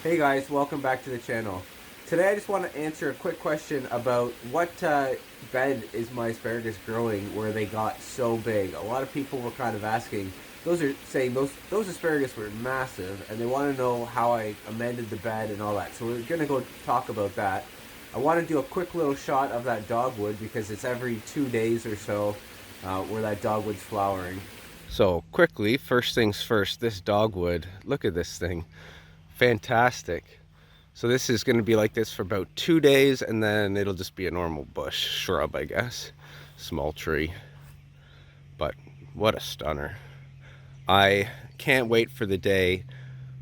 Hey guys, welcome back to the channel. Today I just want to answer a quick question about what bed is my asparagus growing where they got so big. A lot of people were kind of asking, those are saying those asparagus were massive and they want to know how I amended the bed and all that. So we're going to go talk about that. I want to do a quick little shot of that dogwood because it's every 2 days or so where that dogwood's flowering. So quickly, first things first, this dogwood, look at this thing. Fantastic. So this is going to be like this for about 2 days, and then it'll just be a normal bush shrub, I guess. Small tree. But what a stunner. I can't wait for the day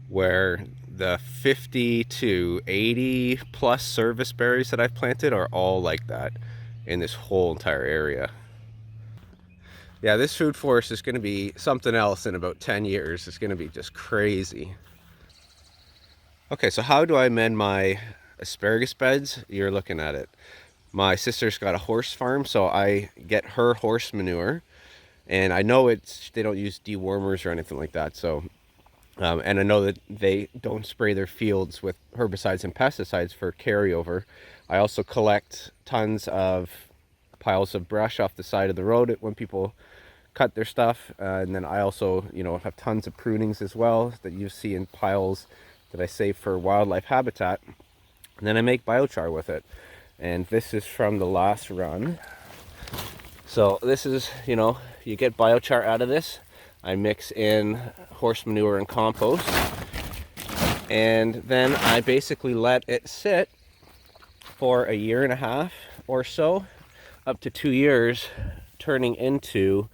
where the 50 to 80 plus service berries that I've planted are all like that in this whole entire area. Yeah, this food forest is going to be something else in about 10 years. It's going to be just crazy. Okay, so how do I amend my asparagus beds? You're looking at it. My sister's got a horse farm, so I get her horse manure, and I know they don't use dewormers or anything like that. So, and I know that they don't spray their fields with herbicides and pesticides for carryover. I also collect tons of piles of brush off the side of the road when people cut their stuff, and then I also, have tons of prunings as well that you see in piles that I save for wildlife habitat. And then I make biochar with it. And this is from the last run. So this is, you get biochar out of this. I mix in horse manure and compost. And then I basically let it sit for a year and a half or so, up to 2 years, turning into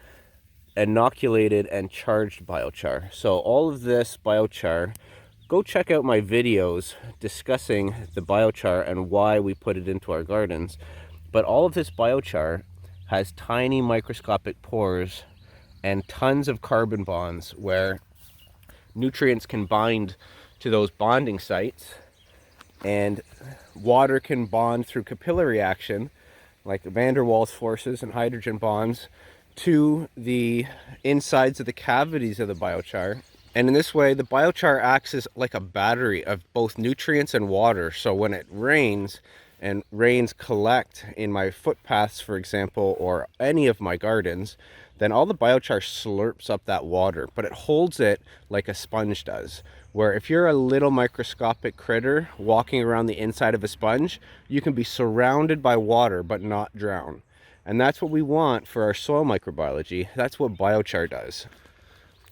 inoculated and charged biochar. So all of this biochar, go check out my videos discussing the biochar and why we put it into our gardens. But all of this biochar has tiny microscopic pores and tons of carbon bonds where nutrients can bind to those bonding sites, and water can bond through capillary action like van der Waals forces and hydrogen bonds to the insides of the cavities of the biochar. And in this way, the biochar acts as like a battery of both nutrients and water. So when it rains and rains collect in my footpaths, for example, or any of my gardens, then all the biochar slurps up that water, but it holds it like a sponge does. Where if you're a little microscopic critter walking around the inside of a sponge, you can be surrounded by water but not drown. And that's what we want for our soil microbiology. That's what biochar does.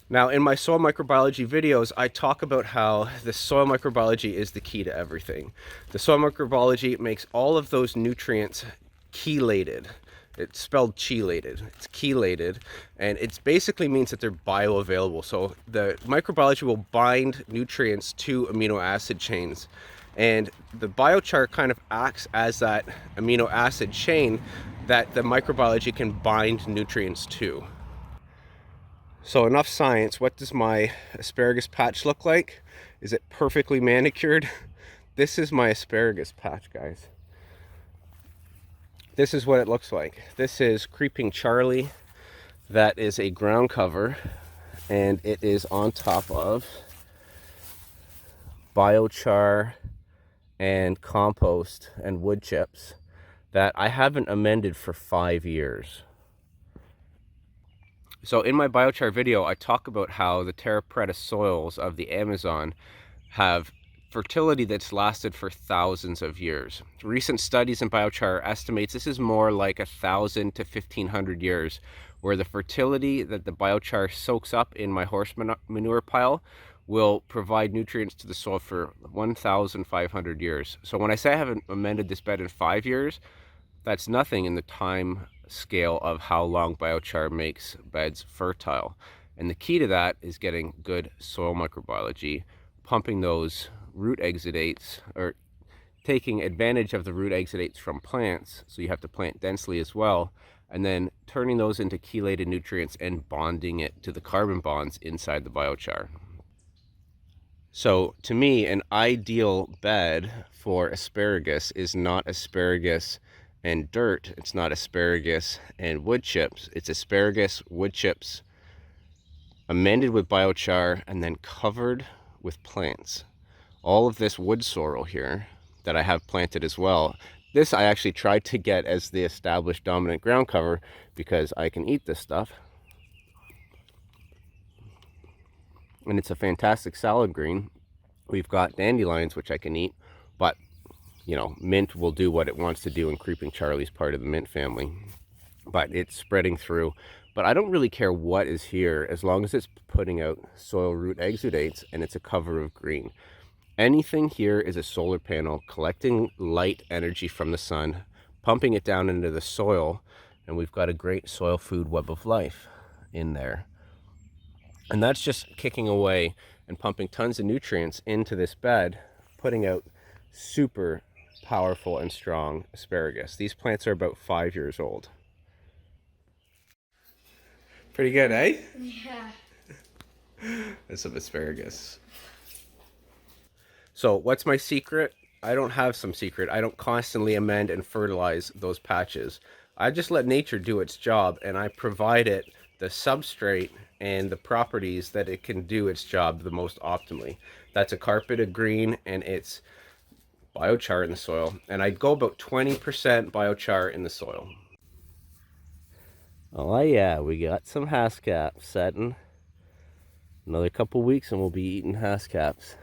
Now, in my soil microbiology videos, I talk about how the soil microbiology is the key to everything. The soil microbiology makes all of those nutrients chelated. It's spelled chelated. It's chelated, and it basically means that they're bioavailable. So the microbiology will bind nutrients to amino acid chains. And the biochar kind of acts as that amino acid chain that the microbiology can bind nutrients to. So enough science. What does my asparagus patch look like? Is it perfectly manicured? This is my asparagus patch, guys. This is what it looks like. This is Creeping Charlie. That is a ground cover, and it is on top of biochar and compost and wood chips that I haven't amended for 5 years. So in my biochar video, I talk about how the terra preta soils of the Amazon have fertility that's lasted for thousands of years. Recent studies in biochar estimates this is more like 1,000 to 1,500 years, where the fertility that the biochar soaks up in my horse manure pile will provide nutrients to the soil for 1,500 years. So when I say I haven't amended this bed in 5 years, that's nothing in the time scale of how long biochar makes beds fertile. And the key to that is getting good soil microbiology, pumping those root exudates, or taking advantage of the root exudates from plants, so you have to plant densely as well, and then turning those into chelated nutrients and bonding it to the carbon bonds inside the biochar. So to me, an ideal bed for asparagus is not asparagus and dirt. It's not asparagus and wood chips. It's asparagus, wood chips, amended with biochar, and then covered with plants. all of this wood sorrel here that I have planted as well. This I actually tried to get as the established dominant ground cover because I can eat this stuff. And it's a fantastic salad green. We've got dandelions, which I can eat, but you know, mint will do what it wants to do, and creeping Charlie's part of the mint family. But it's spreading through. But I don't really care what is here as long as it's putting out soil root exudates and it's a cover of green. Anything here is a solar panel collecting light energy from the sun, pumping it down into the soil, and we've got a great soil food web of life in there. And that's just kicking away and pumping tons of nutrients into this bed, putting out super powerful and strong asparagus. These plants are about 5 years old. Pretty good, eh? Yeah. There's some asparagus. So what's my secret? I don't have some secret. I don't constantly amend and fertilize those patches. I just let nature do its job, and I provide it the substrate and the properties that it can do its job the most optimally. That's a carpet of green, and it's biochar in the soil. And I'd go about 20% biochar in the soil. Oh yeah, we got some hascaps setting. Another couple weeks and we'll be eating hascaps.